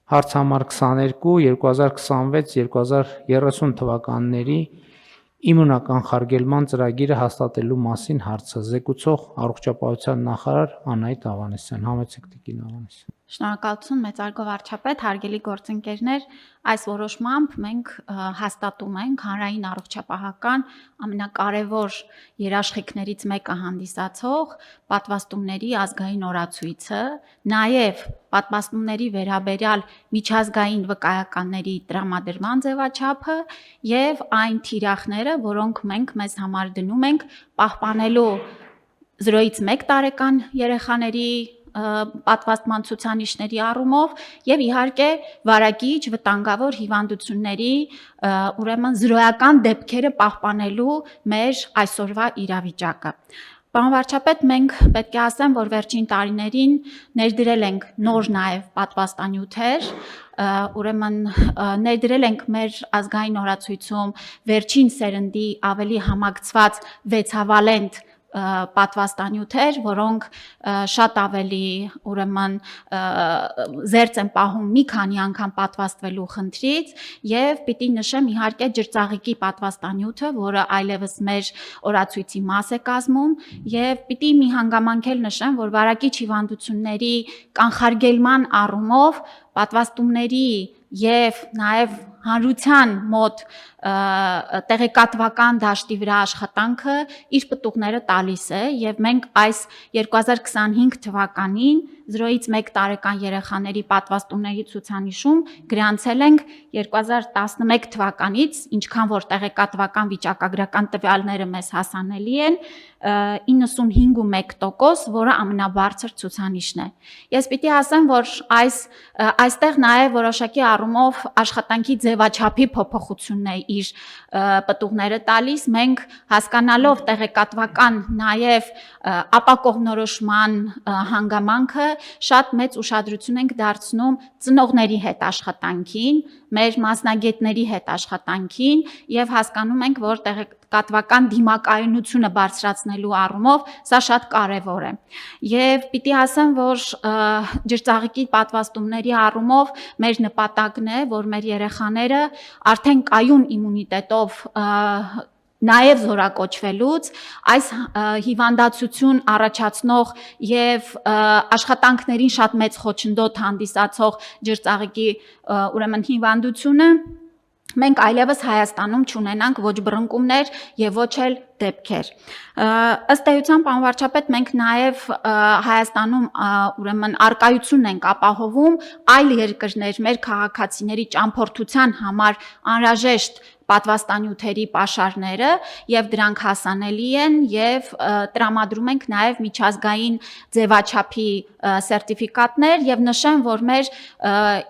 Հարց համար 22 2026-2030 թվականների իմունականխարգելման ծրագիրը հաստատելու մասին հարցը զեկուցող առողջապահության նախարար Անահիտ Ավանեսյան։ Համեցեք տիկին Ավանեսյան։ Շնորհակալություն մեծարգո վարչապետ, հարգելի գործընկերներ, այս որոշմամբ մենք հաստատում ենք հանրային առողջապահական ամենակարևոր երաշխիքներից մեկը հանդիսացող պատվաստումների ազգային օրացույցը, նաև պատվաստումների վերաբերյալ միջազգային վկայականների տրամադրման ձևաչափը եւ այն թիրախները, որոնք մենք մեզ համար դնում ենք պահպանելու 0-ից 1 տարեկան երեխաների պատվաստման ցուցանիշների առումով եւ իհարկե վարակիչ վտանգավոր հիվանդությունների ուրեմն զրոյական դեպքերը պահպանելու մեր այսօրվա իրավիճակը։ Պարոն վարչապետ, մենք պետք է ասեմ, որ վերջին տարիներին ներդրել ենք նոր նաև պատվաստանյութեր, ուրեմն ներդրել ենք մեր ազգային օրացույցում վերջին սերնդի ավելի համակցված 6-ավալենտ պատվաստանյութեր, որոնք շատ ավելի ուրեմն զերծ են պահում մի քանի անգամ պատվաստվելու խնդրից եւ պիտի նշեմ իհարկե ջրծաղիկի պատվաստանյութը, որը այլևս մեր օրացույցի մաս է կազմում եւ պիտի մի հանգամանքել նշեմ, որ վարակիչ հիվանդությունների կանխարգելման առումով պատվաստումների եւ նաեւ հանրության մոտ տեղեկատվական դաշտի վրա աշխատանքը իր պտուղները տալիս է եւ մենք այս 2025 թվականին 0-ից 1 տարեկան երեխաների պատվաստումների ցուցանիշում գրանցել ենք 2011 թվականից, ինչքան որ տեղեկատվական վիճակագրական տվյալները մեզ հասանելի են, 95.1%, որը ամենաբարձր ցուցանիշն է։ Ես պիտի ասեմ, որ այստեղ նաև որոշակի առումով աշխատանքի ձևաչափի փոփոխությունն է իր պտուղները տալիս, մենք հասկանալով տեղեկատվական նաև ապակողմնորոշման հանգամանքը շատ մեծ ուշադրություն ենք դարձնում ծնողների հետ աշխատանքին, մեր մասնագետների հետ աշխատանքին եւ հասկանում ենք, որ տեղեկատվական դիմակայունությունը բարձրացնելու առումով սա շատ կարեւոր է։ Եվ պիտի ասեմ, որ ջրծաղիկի պատվաստումների առումով մեր նպատակն է, որ մեր երեխաները արդեն կայուն իմունիտետով նաև զորակոչվելուց այս հիվանդացություն առաջացնող եւ աշխատանքներին շատ մեծ խոչընդոտ հանդիսացող ջրծաղիկի ուրեմն հիվանդությունը մենք այլևս Հայաստանում չունենանք ոչ բռնկումներ եւ ոչ էլ դեպքեր։ Ըստ էության, պարոն վարչապետ, մենք նաև Հայաստանում ուրեմն արկայություն ենք ապահովում այլ երկրներ մեր քաղաքացիների ճամփորդության համար անհրաժեշտ պատվաստանյութերի պաշարները եւ դրանք հասանելի են եւ տրամադրում ենք նաեւ միջազգային ձևաչափի սերտիֆիկատներ եւ նշեմ, որ մեր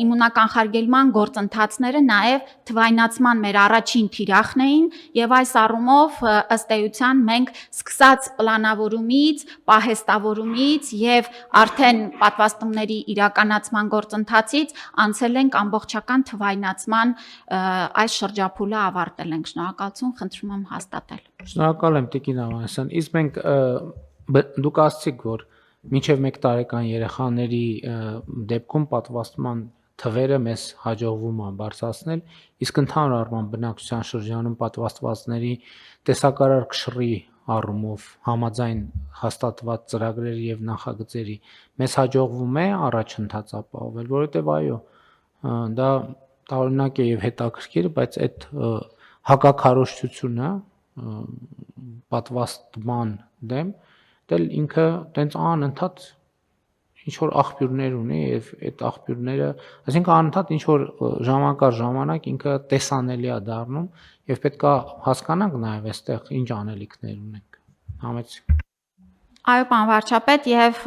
իմունականխարգելման գործընթացները նաեւ թվայնացման մեր առաջին թիրախն էին եւ այս առումով ըստ էության մենք սկսած պլանավորումից, պահեստավորումից եւ արդեն պատվաստումների իրականացման գործընթացից անցել ենք ամբողջական թվայնացման այս շրջափուլը ավարտել ենք։ Շնորհակալություն, խնդրում եմ հաստատել։ Շնորհակալ եմ տիկին Ավանեսյան։ Իսկ մենք դուք ասացիք, որ մինչև 1 տարեկան երեխաների դեպքում պատվաստման թվերը մեզ հաջողվում է բարձրացնել, իսկ ընդհանուր առմամբ բնակչության շրջանում պատվաստվածների տեսակարար կշռի առումով համաձայն հաստատված ծրագրերի եւ նախագծերի մեզ հաջողվում է առաջընթաց ապահովել, որովհետեւ այո, դա տարօրինակ է եւ հետաքրքիր, բայց այդ հակաքարոզչությունը պատվաստման դեմ դել ինքը տենց անընդհատ ինչ որ աղբյուրներ ունի եւ այդ աղբյուրները, այսինքն անընդհատ ինչ որ ժամանակ ինքը տեսանելի է դառնում եւ պետքա հասկանանք նաեւ այստեղ ինչ անելիքներ ունենք։ Համեցեք։ Այո, պարոն վարչապետ, եւ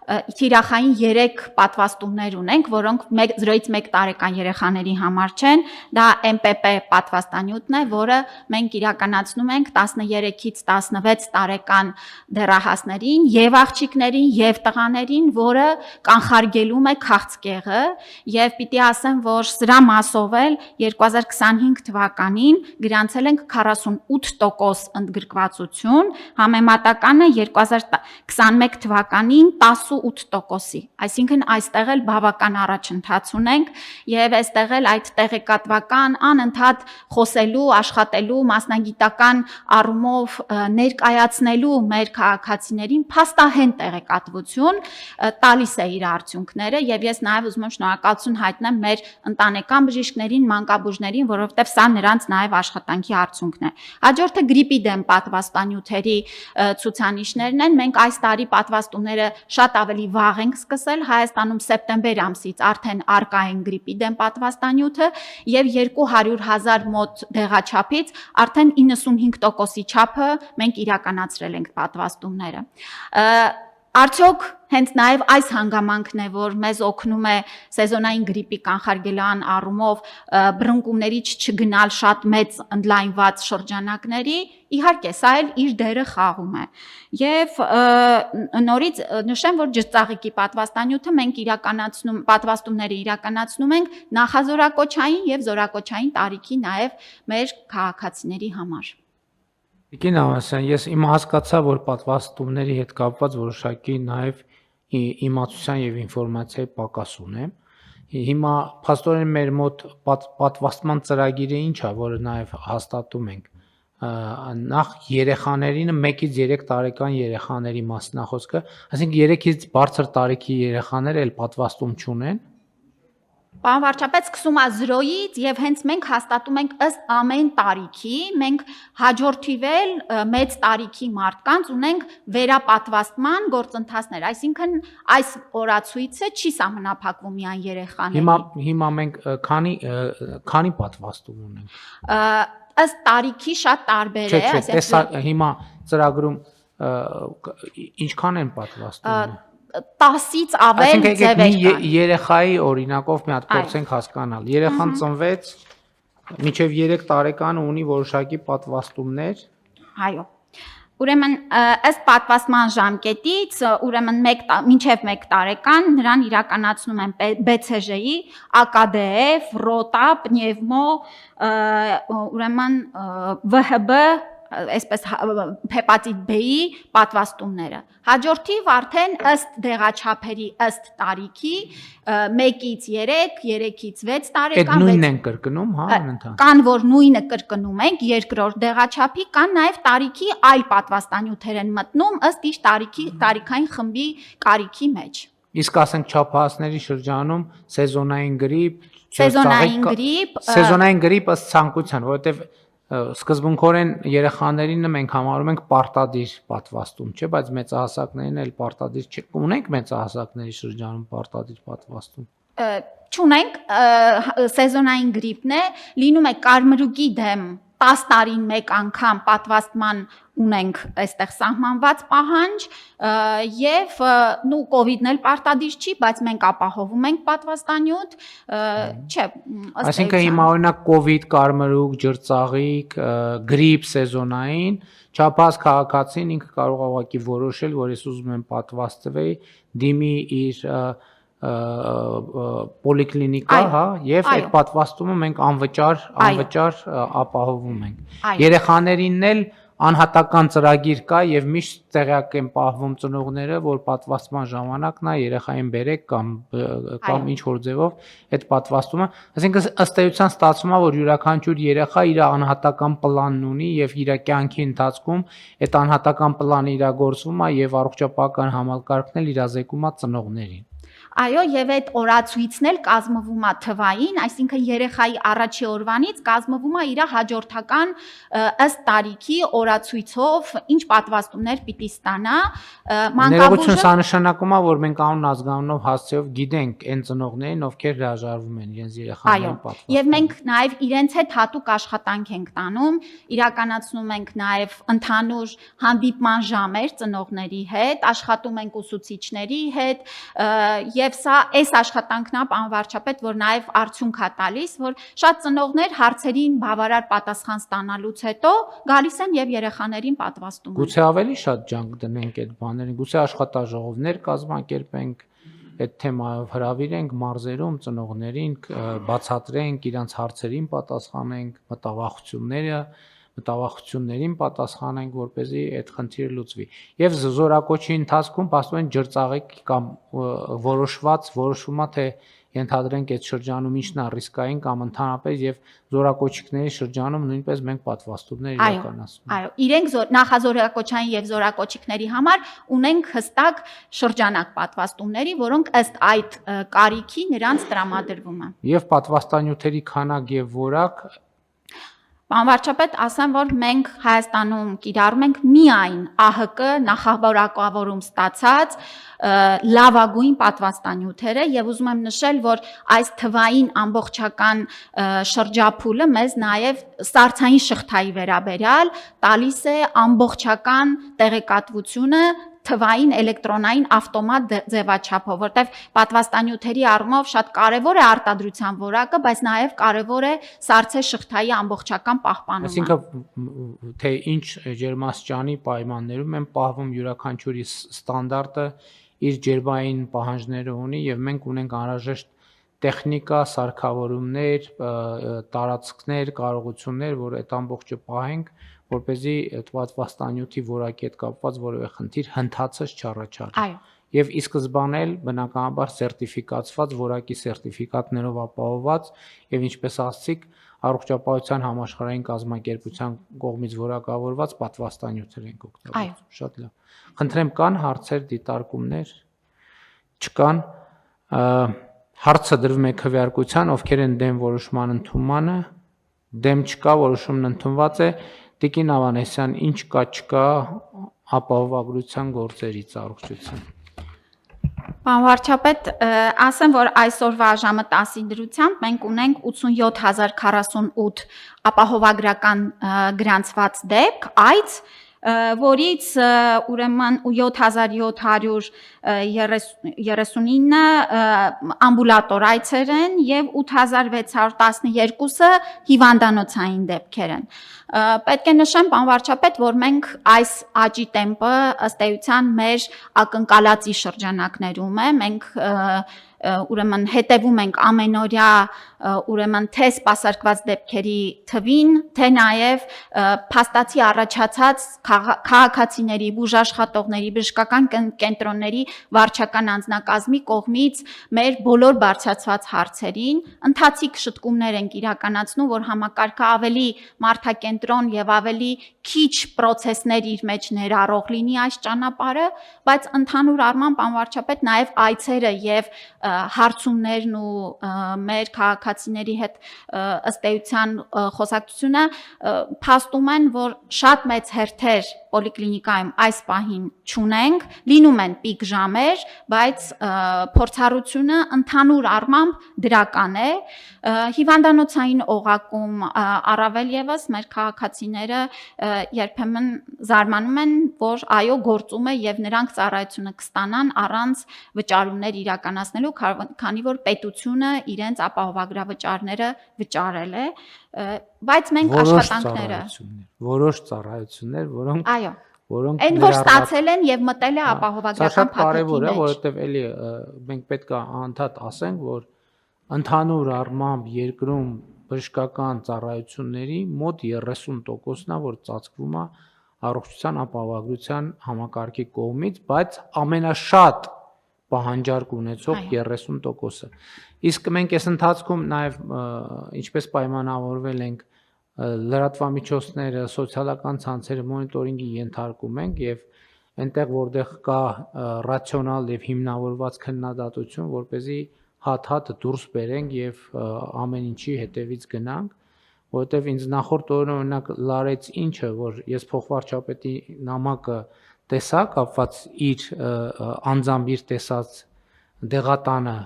թիրախային 3 պատվաստումներ ունենք, որոնք 0-ից 1 տարեկան երեխաների համար չեն, դա MPP պատվաստանյութն է, որը մենք իրականացնում ենք 13-ից 16 տարեկան դեռահասներին եւ աղջիկներին եւ տղաներին, որը կանխարգելում է քաղցկեղը եւ պիտի ասեմ, որ սրա մասով էլ 2025 թվականին գրանցել ենք 48% ընդգրկվածություն, համեմատականը 2021 թվականին 10 78%-ի։ Այսինքն այստեղ էլ բավական առաջընթաց ունենք եւ այստեղ էլ այդ տեղեկատվական անընդհատ խոսելու, աշխատելու, մասնագիտական առումով ներկայացնելու մեր քաղաքացիներին փաստահեն տեղեկատվություն տալիս է իր արդյունքները եւ ես նաեւ ուզում եմ շնորհակալություն հայտնեմ մեր ընտանեկան բժիշկներին, մանկաբույժներին, որովհետեւ սա նրանց նաեւ աշխատանքի արդյունքն է։ Հաջորդը գրիպի դեմ պատվաստանյութերի ցուցանիշներն են։ Մենք այս տարի պատվաստումները շատ ավելի վաղ ենք սկսել Հայաստանում սեպտեմբեր ամսից արդեն արկա են գրիպի դեմ պատվաստանյութը եւ 200,000 մոտ դեղաչափից արդեն 95%-ի չափը մենք իրականացրել ենք պատվաստումները։ Արդյոք հենց նաև այս հանգամանքն է, որ մեզ օգնում է սեզոնային գրիպի կանխարգելման առումով բռնկումներից չգնալ շատ մեծ ընդլայնված շրջանակների, իհարկե, սա էլ իր դերը խաղում է։ Եվ նորից նշեմ, որ ջրծաղիկի պատվաստանյութը մենք պատվաստումները իրականացնում ենք նախազորակոչային եւ զորակոչային տարիքի նաև մեր քաղաքացիների համար։ Տիկին Ավասյան, ես հասկացա, որ պատվաստումների հետ կապված որոշակի նաև իմացության եւ ինֆորմացիայի պակաս ունեմ։ Հիմա փաստորեն մեր մոտ պատվաստման ծրագիրը ինչ է, որը նաև հաստատում ենք։ Նախ երեխաներին 1-ից 3 տարեկան երեխաների մասին է խոսքը, այսինքն 3-ից բարձր տարիքի երեխաները էլ պատվաստում չունեն։ Պարոն վարչապետ, սկսում է 0-ից եւ հենց մենք հաստատում ենք ըստ ամեն տարիքի, մենք հաջորդիվել մեծ տարիքի մարդկանց ունենք վերապատվաստման գործընթացներ, այսինքն այս օրացույցը չի սահմանափակվում միայն երեխաներին։ Հիմա մենք քանի պատվաստում ունենք։ Ըստ տարիքի շատ տարբեր է, այսինքն հիմա ծրագրում ինչքան են պատվաստում։ 10-ից ավել ձևեր կան։ Երեխայի օրինակով մի հատ փորձենք հասկանալ։ Երեխան ծնվեց, մինչև 3 տարեկան ունի որոշակի պատվաստումներ։ Այո։ Ուրեմն ըստ պատվաստման ժամկետից, ուրեմն մինչև 1 տարեկան նրան իրականացնում են BCG-ի, AKDF, ROTA, պնևմո, ուրեմն VHB, այսպես հեպատիտ B-ի պատվաստումները։ Հաջորդիվ արդեն ըստ դեղաչափերի, ըստ տարիքի 1-ից 3, 3-ից 6 տարեկան։ Այդ նույնն են կրկնում, հա, անընդհատ։ Կան, որ նույնը կրկնում ենք երկրորդ դեղաչափի, կան նաև տարիքի այլ պատվաստանյութեր են մտնում ըստ իր տարիքային խմբի կարիքի մեջ։ Իսկ ասենք չափահասների շրջանում սեզոնային գրիպ, սեզոնային գրիպ ըստ ցանկության, որովհետև սկզբունքորեն երեխաներին մենք համարում ենք պարտադիր պատվաստում, չէ՞, բայց մեծահասակներին էլ պարտադիր չէ։ Ունենք մեծահասակների շրջանում պարտադիր պատվաստում։ Չունենք, սեզոնային գրիպն է, լինում է կարմրուկի դեմ 10 տարին մեկ անգամ պատվաստման ունենք այստեղ սահմանված պահանջ եւ կովիդն էլ պարտադիր չի, բայց մենք ապահովում ենք պատվաստանյութ, չէ, այսինքն հիմա օրինակ կովիդ, կարմրուկ, ջրծաղիկ, գրիպ սեզոնային, չափահաս քաղաքացին ինքը կարող է ուղղակի որոշել, որ ես ուզում եմ պատվաստվեի, դիմի իր պոլիկլինիկա, հա, եւ այդ պատվաստումը մենք անվճար ապահովում ենք։ Երեխաներինն էլ անհատական ծրագիր կա եւ միշտ տեղյակ են պահվում ծնողները, որ պատվաստման ժամանակ նա երեխային բերեք կամ ինչ որ ձևով այդ պատվաստումը, այսինքն ըստ էության ստացվում է, որ յուրաքանչյուր երեխա իր անհատական պլանն ունի եւ իր կյանքի ընթացքում այդ անհատական պլանը իրագործվում է եւ առողջապահական համակարգն էլ իրազեկում է ծնողներին։ Այո, եւ այդ օրացույցն էլ կազմվում է թվային, այսինքն երեխայի առաջի օրվանից կազմվում է իր հաջորդական ըստ տարիքի օրացույցով, ինչ պատվաստումներ պիտի ստանա, Ներողություն, սա նշանակում է, որ մենք անուն ազգանունով հասցեով գիտենք այն ծնողներին, ովքեր հրաժարվում են իրենց երեխաներին պատվաստել։ Եվ մենք նաեւ իրենց հետ հատուկ աշխատանք ենք տանում, իրականացնում ենք նաեւ ընդհանուր հանդիպման ժամեր ծնողների հետ, աշխատում ենք ուսուցիչների հետ, եւ սա այս աշխատանքն է, պարոն վարչապետ, որ նաև արդյունք է տալիս, որ շատ ծնողներ հարցերին բավարար պատասխան ստանալուց հետո գալիս են եւ երեխաներին պատվաստում են։ Գուցե ավելի շատ ջանք դնենք այդ բաներին, գուցե աշխատաժողովներ կազմակերպենք, այդ թեմայով հրավիրենք մարզերում ծնողներին, բացատրենք, իրանց հարցերին պատասխանենք, մտավախությունները մտավախություններին պատասխանենք, որպեսզի այդ խնդիրը լուծվի։ Եվ զորակոչի ընթացքում փաստորեն ջրծաղիկ կամ որոշված որոշումա թե ենթադրենք այդ շրջանում ինչն է ռիսկային կամ ընդհանրապես եւ զորակոչիկների շրջանում նույնպես մենք պատվաստումներ իրականացնում։ Այո, իրենք նախազորակոչային եւ զորակոչիկների համար ունենք հստակ շրջանակ պատվաստումների, որոնք ըստ այդ կարիքի նրանց տրամադրվում են։ Եվ պատվաստանյութերի քանակ եւ որակ Պարոն վարչապետ, ասեմ, որ մենք Հայաստանում կիրառում ենք միայն ԱՀԿ նախավորակավորում ստացած լավագույն պատվաստանյութերը եւ ուզում եմ նշել, որ այս թվային ամբողջական շրջափուլը մեզ նաեւ սարցային շղթայի վերաբերյալ տալիս է ամբողջական տեղեկատվությունը թվային էլեկտրոնային ավտոմատ ձևաչափով, որտեղ պատվաստանյութերի առումով շատ կարևոր է արտադրության որակը, բայց նաև կարևոր է սարցե շղթայի ամբողջական պահպանումը։ Այսինքն թե ինչ ջերմաստիճանի պայմաններում են պահվում յուրաքանչյուրի ստանդարտը իր ջերմային պահանջները ունի եւ մենք ունենք անհրաժեշտ տեխնիկա, սարքավորումներ, տարածքներ, կարողություններ, որ այդ ամբողջը պահենք, որպեսզի պատվաստանյութի որակի հետ կապված որևէ խնդիր հնդածած չառաջարկի։ Այո։ Եվ ի սկզբանե էլ բնականաբար սերտիֆիկացված, որակի սերտիֆիկատներով ապահովված եւ ինչպես ասացիք, առողջապահության համաշխարհային կազմակերպության կողմից որակավորված պատվաստանյութեր ենք օգտագործում։ Շատ լավ։ Խնդրեմ, կան հարցեր, դիտարկումներ։ Չկան։ Հարցը դրվում է քվեարկության, ովքեր են դեմ որոշման ընդունմանը, դեմ չկա, որոշումն ընդունված է։ Տիկին Ավանեսյան, ինչ կա, չկա ապահովագրության գործերից առողջության։ Պարոն վարչապետ, ասեմ, որ այսօրվա ժամը 10-ի դրությամբ մենք ունենք 87048 ապահովագրական գրանցված դեպք, այց, որից ուրեմն 7739 ամբուլատոր այցեր են եւ 8612-ը հիվանդանոցային դեպքեր են։ Պետք է նշեմ, պարոն վարչապետ, որ մենք այս աճի տեմպը ըստ էության մեր ակնկալածի շրջանակներում է, մենք ուրեմն հետևում ենք ամենօրյա ուրեմն թե սպասարկված դեպքերի թվին, թե նաև փաստացի առաջացած քաղաքացիների, բուժաշխատողների, բժշկական կենտրոնների վարչական անձնակազմի կողմից մեր բոլոր բարձրացված հարցերին ընթացիկ շտկումներ ենք իրականացնում, որ համակարգը ավելի մարդակենտրոն եւ ավելի քիչ process-ներ իր մեջ ներառող լինի այս ճանապարհը, բայց ընդհանուր առմամբ պարոն վարչապետ նաև այցերը եւ հարցումներն ու մեր քաղաքացիների հետ ըստ էության խոսակցությունը փաստում են, որ շատ մեծ հերթեր պոլիկլինիկայում այս պահին չունենք, լինում են պիկ ժամեր, բայց փորձառությունը ընդհանուր առմամբ դրական է։ Հիվանդանոցային օղակում առավել եւս մեր քաղաքացիները երբեմն զարմանում են, որ այո գործում է եւ նրանք ծառայությունը կստանան առանց վճարումներ իրականացնելու, քանի որ պետությունը իրենց ապահովագրավճարները վճարել է, բայց մենք աշխատանքները որոշ ծառայություններ, որոնք այն որ ստացել են եւ մտել է ապահովագրական փաթեթի մեջ։ Կարևոր է, որովհետեւ էլի մենք պետք է անդադ ասենք, որ ընդհանուր առմամբ երկրում բժշկական ծառայությունների մոտ 30%-ն է, որ ծածկվում է առողջության ապահովագրության համակարգի կողմից, բայց ամենաշատ պահանջարկ ունեցող 30%-ը։ Իսկ մենք այս ընթացքում նաև ինչպես պայմանավորվել ենք լրատվամիջոցները, սոցիալական ցանցերը մոնիտորինգի ենթարկում ենք եւ այնտեղ որտեղ կա ռացիոնալ եւ հիմնավորված քննադատություն, որպեսզի հատ դուրս բերենք եւ ամեն ինչի հետևից գնանք, որովհետեւ ինձ նախորդ օրը օրինակ լարեց ինչը, որ ես փոխվարչապետի նամակը տեսա կապված իր անձամբ իր տեսած դեղատանը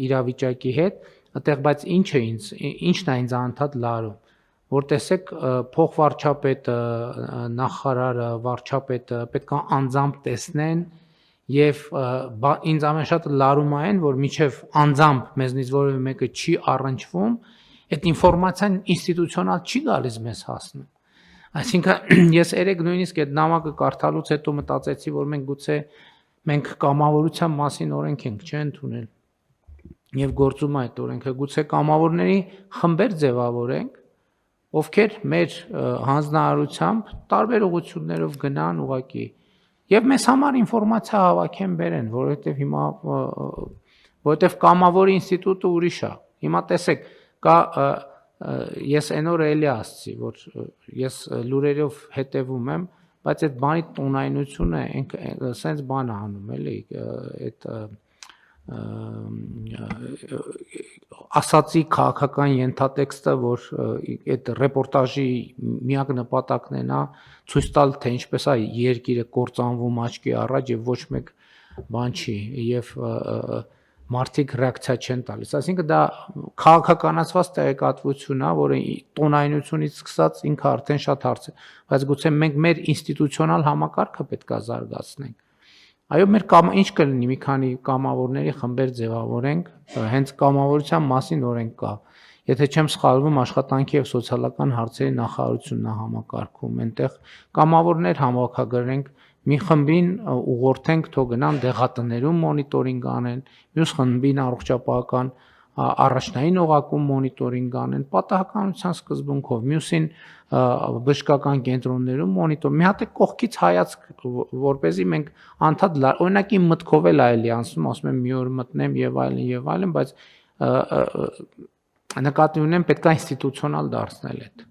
իրավիճակի հետ, այդտեղ բայց ինչն է ինձ անդադ լարում, որ տեսեք փոխվարչապետը, նախարարը, վարչապետը պետք է անձամբ տեսնեն եւ ինձ ամենաշատը լարում այն, որ միջև անձամբ մեզնից որևէ մեկը չի առնչվում, այդ ինֆորմացիան ինստիտուցիոնալ չի գալիս մեզ հասնում։ Այսինքն ես երեք նույնիսկ այդ նամակը կարդալուց հետո մտածեցի, որ մենք կամավորության մասին օրենք ենք ընդունել եւ գործում այդ օրենքը, գուցե կամավորների խմբեր ձևավորենք, ովքեր մեր հանձնարարությամբ տարբեր ուղղություններով գնան ուղակի եւ մեզ համար ինֆորմացիա հավաքեն բերեն, որովհետեւ հիմա որովհետեւ կամավորի ինստիտուտը ուրիշ է։ Հիմա տեսեք, կա ես այն օրը էլի ասացի, որ ես լուրերով հետևում եմ, բայց այդ բանի տոնայնությունը սենց բան է անում, էլի, այդ ասացի քաղաքական ենթատեքստը, որ այդ ռեպորտաժի միակ նպատակն է նա ցույց տալ, թե ինչպես է երկիրը կործանվում աչքի առաջ եւ ոչ մեկ բան չի եւ մարդիկ ռեակցիա չեն տալիս։ Այսինքն դա քաղաքականացված տեղեկատվություն է, որը տոնայնությունից սկսած ինքը արդեն շատ հարց է, բայց գուցե մենք մեր ինստիտուցիոնալ համակարգը պետք է զարգացնենք։ Այո, մեր ինչ կլինի, մի քանի կամավորների խմբեր ձևավորենք, հենց կամավորության մասին օրենք կա։ Եթե չեմ սխալվում, աշխատանքի եւ սոցիալական հարցերի նախարարությունն է համակարգում, այնտեղ կամավորներ համակարգենք, մի խմբին ուղղորդենք, թող գնան դեղատներում մոնիտորինգ անեն, մյուս խմբին առողջապահական առաջնային օղակում մոնիտորինգ անեն, պատահականության սկզբունքով, մյուսին բժշկական կենտրոններում մոնիտոր, մի հատ է կողքից հայացք, որպեսզի մենք անդադ օրինակ իմ մտքով էլ այլի անցնում, ասում եմ մի օր մտնեմ եւ այլն, բայց նկատի ունեմ պետք է ինստիտուցիոնալ դարձնել այդ։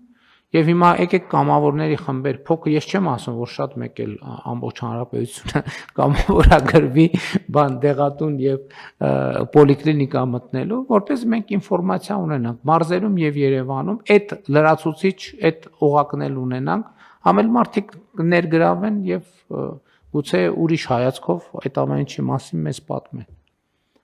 Եվ հիմա եկեք կամավորների խմբեր, փոքր ես չեմ ասում, որ շատ մեկ էլ ամբողջ հանրապետությունը կամավորագրվի բան դեղատուն եւ պոլիկլինիկա մտնելու, որպես մենք ինֆորմացիա ունենանք մարզերում եւ Երևանում, այդ լրացուցիչ, այդ օղակն էլ ունենանք, համել մարդիկ ներգրավեն եւ գուցե ուրիշ հայացքով այդ ամեն ինչի մասին մեզ պատմեն։